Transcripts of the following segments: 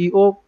EO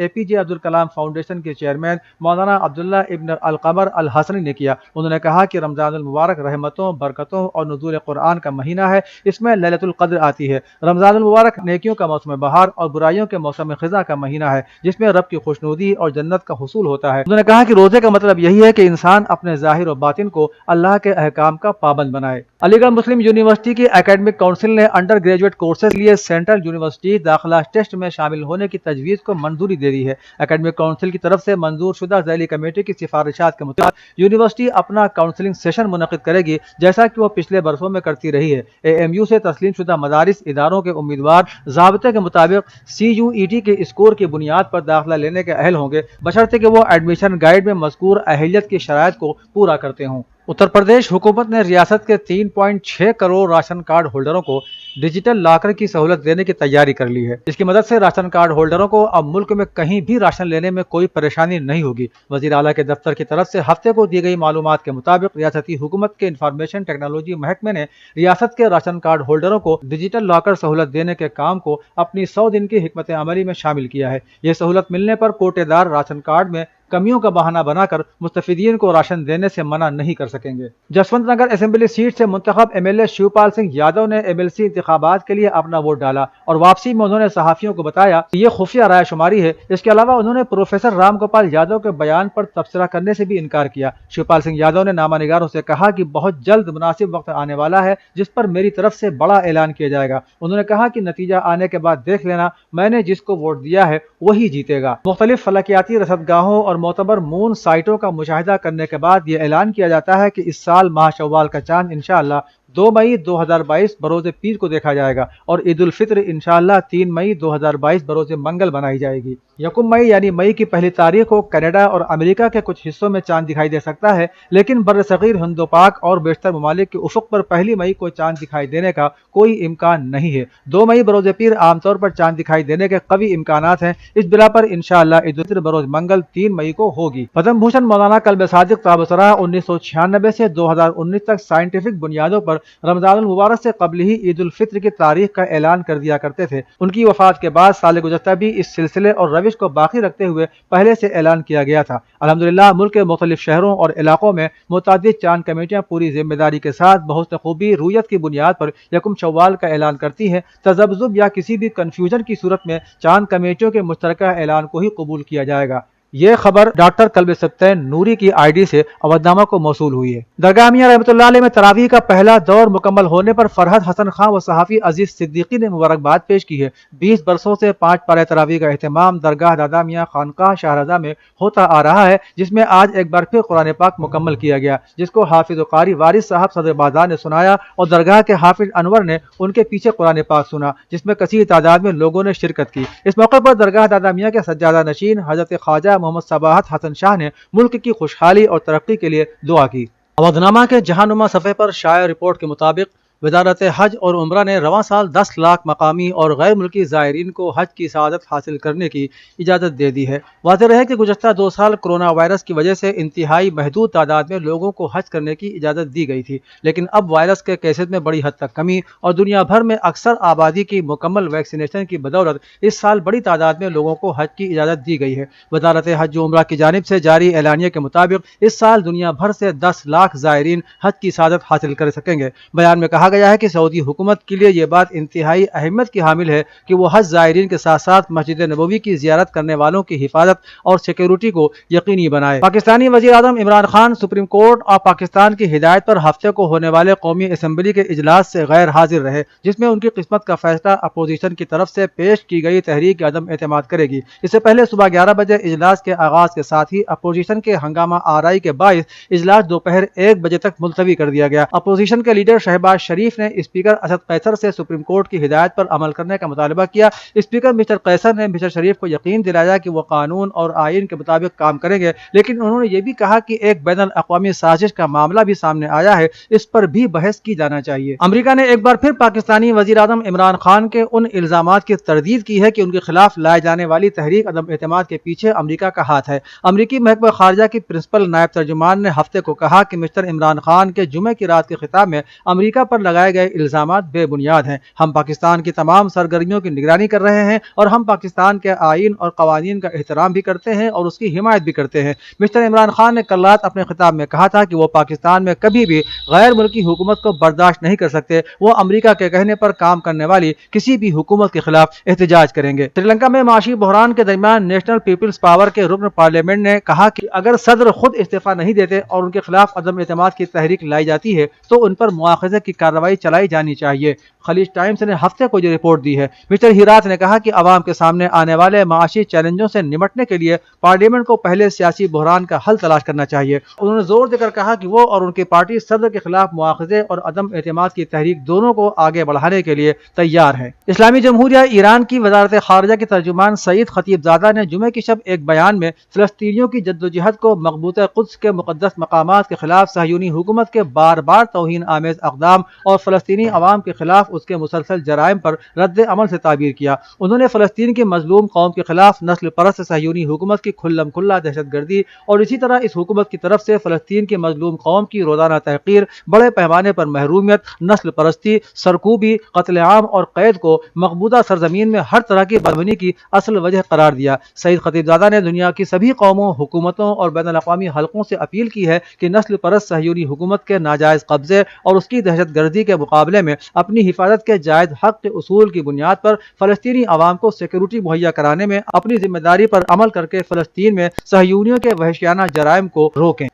APJ Abdul Kalam foundation کے chairman مولانا عبداللہ ابن القمر الحسنی نے کیا۔ انہوں نے کہا کہ رمضان المبارک رحمتوں، برکتوں اور نزول قرآن کا مہینہ ہے، اس میں لیلۃ القدر آتی ہے۔ رمضان المبارک نیکیوں کا موسم بہار اور برائیوں کے موسم خزاں کا مہینہ ہے، جس میں رب کی خوشنودی اور جنت کا حصول ہوتا ہے۔ انہوں نے کہا کہ روزے کا مطلب یہی ہے کہ انسان اپنے ظاہر و باطن کو اللہ کے احکام کا پابند بنائے۔ علی گڑھ مسلم یونیورسٹی کی اکیڈمک کونسل نے انڈر گریجویٹ کورسز کے لیے سینٹرل یونیورسٹی داخلہ ٹیسٹ میں شامل ہونے کی تجویز کو منظوری دے دی ہے۔ اکیڈمک کونسل کی طرف سے منظور شدہ ذیلی کمیٹی کی سفارشات کے مطابق یونیورسٹی اپنا کاؤنسلنگ سیشن منعقد کرے گی، جیسا کہ وہ پچھلے برسوں میں کرتی رہی ہے۔ AMU سے تسلیم شدہ مدارس اداروں کے امیدوار ضابطے کے مطابق CUET کے اسکور کی بنیاد پر داخلہ لینے کے اہل ہوں گے، بشرطے کہ وہ ایڈمیشن گائیڈ میں مذکور اہلیت کی شرائط کو پورا کرتے ہوں۔ اتر پردیش حکومت نے ریاست کے 3.6 کروڑ راشن کارڈ ہولڈروں کو ڈیجیٹل لاکر کی سہولت دینے کی تیاری کر لی ہے۔ اس کی مدد سے راشن کارڈ ہولڈروں کو اب ملک میں کہیں بھی راشن لینے میں کوئی پریشانی نہیں ہوگی۔ وزیر اعلیٰ کے دفتر کی طرف سے ہفتے کو دی گئی معلومات کے مطابق ریاستی حکومت کے انفارمیشن ٹیکنالوجی محکمے نے ریاست کے راشن کارڈ ہولڈروں کو ڈیجیٹل لاکر سہولت دینے کے کام کو اپنی 100 دن کی حکمت عملی میں شامل کیا ہے۔ یہ سہولت ملنے پر کوٹے دار راشن کارڈ میں کمیوں کا بہانہ بنا کر مستفیدین کو راشن دینے سے منع نہیں کر سکیں گے۔ جسونت نگر اسمبلی سیٹ سے منتخب MLA شیوپال سنگھ یادو نے MLC انتخابات کے لیے اپنا ووٹ ڈالا اور واپسی میں انہوں نے صحافیوں کو بتایا کہ یہ خفیہ رائے شماری ہے۔ اس کے علاوہ انہوں نے پروفیسر رام گوپال یادو کے بیان پر تبصرہ کرنے سے بھی انکار کیا۔ شیوپال سنگھ یادو نے نامہ نگاروں سے کہا کہ بہت جلد مناسب وقت آنے والا ہے جس پر میری طرف سے بڑا اعلان کیا جائے گا۔ انہوں نے کہا کہ نتیجہ آنے کے بعد دیکھ لینا، میں نے جس کو ووٹ دیا ہے وہی جیتے گا۔ مختلف فلکیاتی رصدگاہوں اور معتبر مون سائٹوں کا مشاہدہ کرنے کے بعد یہ اعلان کیا جاتا ہے کہ اس سال ماہ شوال کا چاند انشاءاللہ 2 مئی 2022 بروز پیر کو دیکھا جائے گا اور عید الفطر انشاءاللہ 3 مئی 2022 بروز منگل منائی جائے گی۔ 1 مئی یعنی مئی کی پہلی تاریخ کو کینیڈا اور امریکہ کے کچھ حصوں میں چاند دکھائی دے سکتا ہے، لیکن برصغیر ہند و پاک اور بیشتر ممالک کے افق پر پہلی مئی کو چاند دکھائی دینے کا کوئی امکان نہیں ہے۔ 2 مئی بروز پیر عام طور پر چاند دکھائی دینے کے قوی امکانات ہیں۔ اس بنا پر انشاءاللہ عید الفطر بروز منگل 3 مئی کو ہوگی۔ پدم بھوشن مولانا کلب صادق تابسرہ 1996 سے 2019 تک سائنٹیفک بنیادوں پر رمضان المبارک سے قبل ہی عید الفطر کی تاریخ کا اعلان کر دیا کرتے تھے۔ ان کی وفات کے بعد سال گزشتہ بھی اس سلسلے اور روش کو باقی رکھتے ہوئے پہلے سے اعلان کیا گیا تھا۔ الحمدللہ ملک کے مختلف شہروں اور علاقوں میں متعدد چاند کمیٹیاں پوری ذمہ داری کے ساتھ بہت خوبی رویت کی بنیاد پر 1 شوال کا اعلان کرتی ہیں۔ تذبذب یا کسی بھی کنفیوژن کی صورت میں چاند کمیٹیوں کے مشترکہ اعلان کو ہی قبول کیا جائے گا۔ یہ خبر ڈاکٹر کلب سبطین نوری کی ID سے اودنامہ کو موصول ہوئی ہے۔ درگاہ میاں رحمۃ اللہ علیہ میں تراویح کا پہلا دور مکمل ہونے پر فرحت حسن خان و صحافی عزیز صدیقی نے مبارکباد پیش کی ہے۔ 20 برسوں سے 5 پارہ تراویح کا اہتمام درگاہ دادا میاں خانقاہ شاہرضا میں ہوتا آ رہا ہے، جس میں آج ایک بار پھر قرآن پاک مکمل کیا گیا، جس کو حافظ و قاری وارث صاحب صدر بازار نے سنایا اور درگاہ کے حافظ انور نے ان کے پیچھے قرآن پاک سنا، جس میں کثیر تعداد میں لوگوں نے شرکت کی۔ اس موقع پر درگاہ دادا میاں کے سجادہ نشین حضرت خواجہ محمد صباحت حسن شاہ نے ملک کی خوشحالی اور ترقی کے لیے دعا کی۔ اودنامہ کے جہانما صفحے پر شائع رپورٹ کے مطابق وزارت حج اور عمرہ نے رواں سال 10 لاکھ مقامی اور غیر ملکی زائرین کو حج کی سعادت حاصل کرنے کی اجازت دے دی ہے۔ واضح رہے کہ گزشتہ 2 سال کورونا وائرس کی وجہ سے انتہائی محدود تعداد میں لوگوں کو حج کرنے کی اجازت دی گئی تھی، لیکن اب وائرس کے کیسز میں بڑی حد تک کمی اور دنیا بھر میں اکثر آبادی کی مکمل ویکسینیشن کی بدولت اس سال بڑی تعداد میں لوگوں کو حج کی اجازت دی گئی ہے۔ وزارت حج و عمرہ کی جانب سے جاری اعلامیے کے مطابق اس سال دنیا بھر سے 10 لاکھ زائرین حج کی سعادت حاصل کر سکیں گے۔ بیان میں کہا گیا ہے کہ سعودی حکومت کے لیے یہ بات انتہائی اہمیت کی حامل ہے کہ وہ حج زائرین کے ساتھ ساتھ مسجد نبوی کی زیارت کرنے والوں کی حفاظت اور سیکیورٹی کو یقینی بنائے۔ پاکستانی وزیر اعظم عمران خان سپریم کورٹ اور پاکستان کی ہدایت پر ہفتے کو ہونے والے قومی اسمبلی کے اجلاس سے غیر حاضر رہے، جس میں ان کی قسمت کا فیصلہ اپوزیشن کی طرف سے پیش کی گئی تحریک عدم اعتماد کرے گی۔ اس سے پہلے صبح 11 بجے اجلاس کے آغاز کے ساتھ ہی اپوزیشن کے ہنگامہ آرائی کے باعث اجلاس دوپہر 1 بجے تک ملتوی کر دیا گیا۔ اپوزیشن کے لیڈر شہباز شریف نے اسپیکر اسد قیصر سے سپریم کورٹ کی ہدایت پر عمل کرنے کا مطالبہ کیا۔ اسپیکر مسٹر قیصر نے مسٹر شریف کو یقین دلایا کہ وہ قانون اور آئین کے مطابق کام کریں گے، لیکن انہوں نے یہ بھی کہا کہ ایک بین الاقوامی سازش کا معاملہ بھی سامنے آیا ہے، اس پر بھی بحث کی جانا چاہیے۔ امریکہ نے ایک بار پھر پاکستانی وزیر اعظم عمران خان کے ان الزامات کی تردید کی ہے کہ ان کے خلاف لائے جانے والی تحریک عدم اعتماد کے پیچھے امریکہ کا ہاتھ ہے۔ امریکی محکمہ خارجہ کی پرنسپل نائب ترجمان نے ہفتے کو کہا کہ مسٹر عمران خان کے جمعے کی رات کے خطاب میں امریکہ پر لگائے گئے الزامات بے بنیاد ہیں۔ ہم پاکستان کی تمام سرگرمیوں کی نگرانی کر رہے ہیں اور ہم پاکستان کے آئین اور قوانین کا احترام بھی کرتے ہیں اور اس کی حمایت بھی کرتے ہیں۔ مسٹر عمران خان نے کل رات اپنے خطاب میں کہا تھا کہ وہ پاکستان میں کبھی بھی غیر ملکی حکومت کو برداشت نہیں کر سکتے۔ وہ امریکہ کے کہنے پر کام کرنے والی کسی بھی حکومت کے خلاف احتجاج کریں گے۔ سری لنکا میں معاشی بحران کے درمیان نیشنل پیپلز پاور کے رکن پارلیمنٹ نے کہا کہ اگر صدر خود استعفیٰ نہیں دیتے اور ان کے خلاف عدم اعتماد کی تحریک لائی جاتی ہے تو ان پر مواخذے کی کارروائی چلائی جانی چاہیے۔ خلیج ٹائمز نے ہفتے کو یہ رپورٹ دی ہے۔ مسٹر ہیرات نے کہا کہ عوام کے سامنے آنے والے معاشی چیلنجوں سے نمٹنے کے لیے پارلیمنٹ کو پہلے سیاسی بحران کا حل تلاش کرنا چاہیے۔ انہوں نے زور دے کر کہا کہ وہ اور ان کی پارٹی صدر کے خلاف مواخذے اور عدم اعتماد کی تحریک دونوں کو آگے بڑھانے کے لیے تیار ہے۔ اسلامی جمہوریہ ایران کی وزارت خارجہ کے ترجمان سعید خطیب زادہ نے جمعے کی شب ایک بیان میں فلسطینیوں کی جدوجہد کو مقبوضہ قدس کے مقدس مقامات کے خلاف صہیونی حکومت کے بار بار توہین آمیز اقدام اور فلسطینی عوام کے خلاف اس کے مسلسل جرائم پر رد عمل سے تعبیر کیا۔ انہوں نے فلسطین کی مظلوم قوم کے خلاف نسل پرست صہیونی حکومت کی کھلم کھلا دہشت گردی اور اسی طرح اس حکومت کی طرف سے فلسطین کی مظلوم قوم کی روزانہ تحقیر، بڑے پیمانے پر محرومیت، نسل پرستی، سرکوبی، قتل عام اور قید کو مقبوضہ سرزمین میں ہر طرح کی بدامنی کی اصل وجہ قرار دیا۔ سعید خطیب زادہ نے دنیا کی سبھی قوموں، حکومتوں اور بین الاقوامی حلقوں سے اپیل کی ہے کہ نسل پرست صہیونی حکومت کے ناجائز قبضے اور اس کی دہشت گردی کے مقابلے میں اپنی حفاظت کے جائز حق کے اصول کی بنیاد پر فلسطینی عوام کو سیکورٹی مہیا کرانے میں اپنی ذمہ داری پر عمل کر کے فلسطین میں صہیونیوں کے وحشیانہ جرائم کو روکیں۔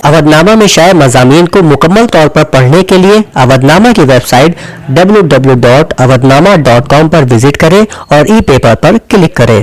اودھ نامہ میں شائع مضامین کو مکمل طور پر پڑھنے کے لیے اودھ نامہ کی ویب سائٹ www.awadhnama.com پر وزٹ کریں اور ای پیپر پر کلک کریں۔